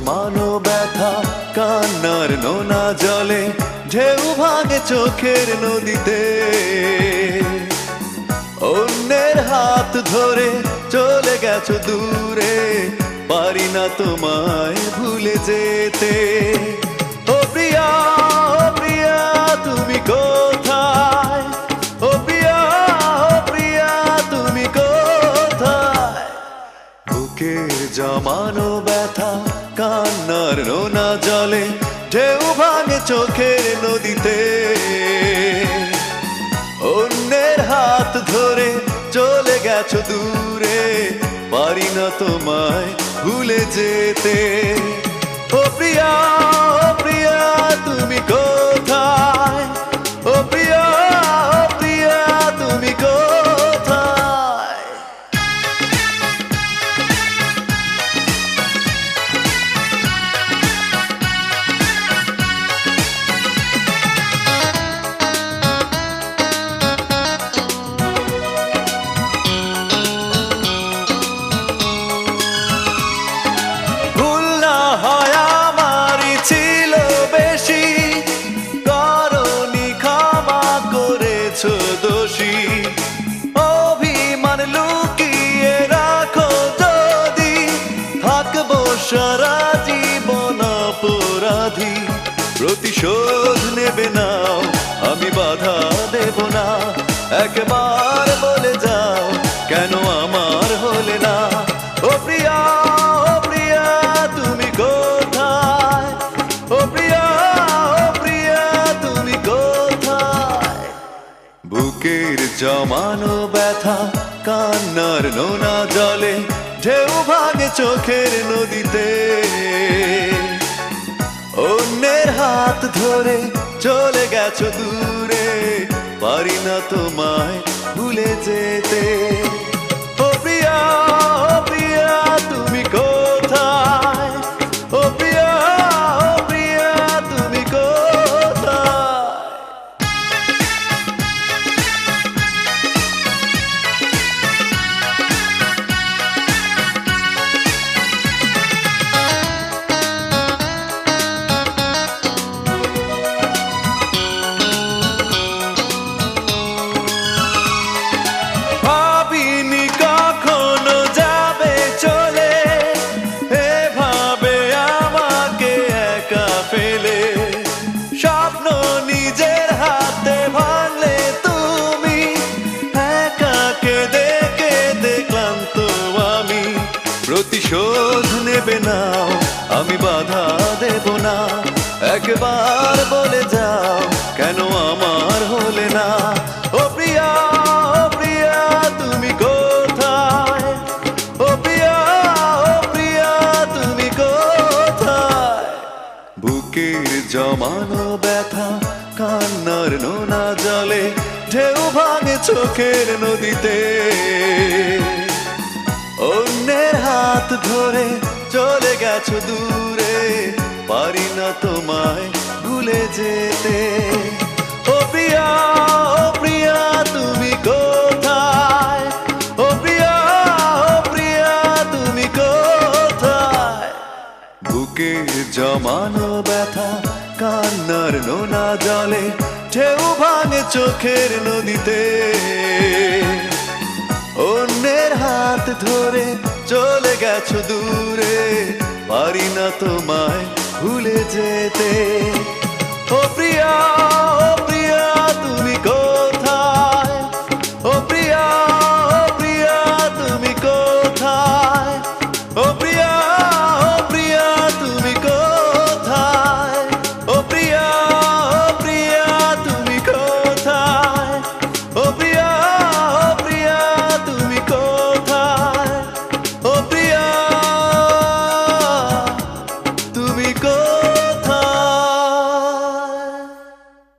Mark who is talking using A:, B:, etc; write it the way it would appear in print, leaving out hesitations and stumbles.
A: জমানো ব্যথা কান্নার নোনা জলে ঢেউ ভাঙে চোখের নদীতে অন্যের হাত ধরে চলে গেছো দূরে পারি না তোমায় ভুলে যেতে ও প্রিয়া তুমি কোথায় ও প্রিয়া তুমি কোথায় বুকের জমানো ব্যথা কান্নার নোনা জলে ঢেউ ভাঙে চোখের নদীতে অন্যের হাত ধরে চলে গেছো দূরে পারি না তোমায় ভুলে যেতে ও প্রিয়া তুমি কোথায় ও প্রিয়া তুমি কোথায় ভুল না হয় আমারই ছিল বেশি করনি ক্ষমা করেছো দোষী অভিমান লুকিয়ে রাখো যদি থাকবো সারা জীবন অপরাধী প্রতিশোধ নেবে নাও আমি বাধা দেব না একবার বলে যাও কেন আমার হলে না ও প্রিয়া তুমি কোথায় ও প্রিয়া তুমি কোথায় বুকের জমানো ব্যথা কান্নার নোনা জলে ঢেউ ভাঙে চোখের নদীতে অন্যের হাত ধরে চলে গেছো দূরে পারি না তোমায় ভুলে যেতে ও প্রিয়া তুমি কোথায় ও প্রিয়া তুমি কোথায় ভাবিনি কখনো যাবে চলে এভাবে আমাকে একা ফেলে স্বপ্ন নিজের হাতে ভাঙলে তুমি একা কেঁদে কেঁদে ক্লান্ত আমি প্রতিশোধ নেবে নাও আমি বাধা দেব না একবার বলে যাও কেন আমার হলে না ও প্রিয়া তুমি কোথায় ও প্রিয়া তুমি কোথায় বুকের জমানো ব্যথা কান্নার নোনা জলে ঢেউ ভাঙে চোখের নদীতে অন্যের হাত ধরে চলে গেছো দূরে পারি না তোমায় ভুলে যেতে ও প্রিয়া তুমি কোথায় ও প্রিয়া তুমি কোথায় বুকের জমানো ব্যথা কান্নার নোনা জলে ঢেউ ভাঙে চোখের নদীতে অন্যের হাত ধরে চলে গেছো দূরে পারি না তোমায় ভুলে যেতে ও প্রিয়া তুমি কোথায়।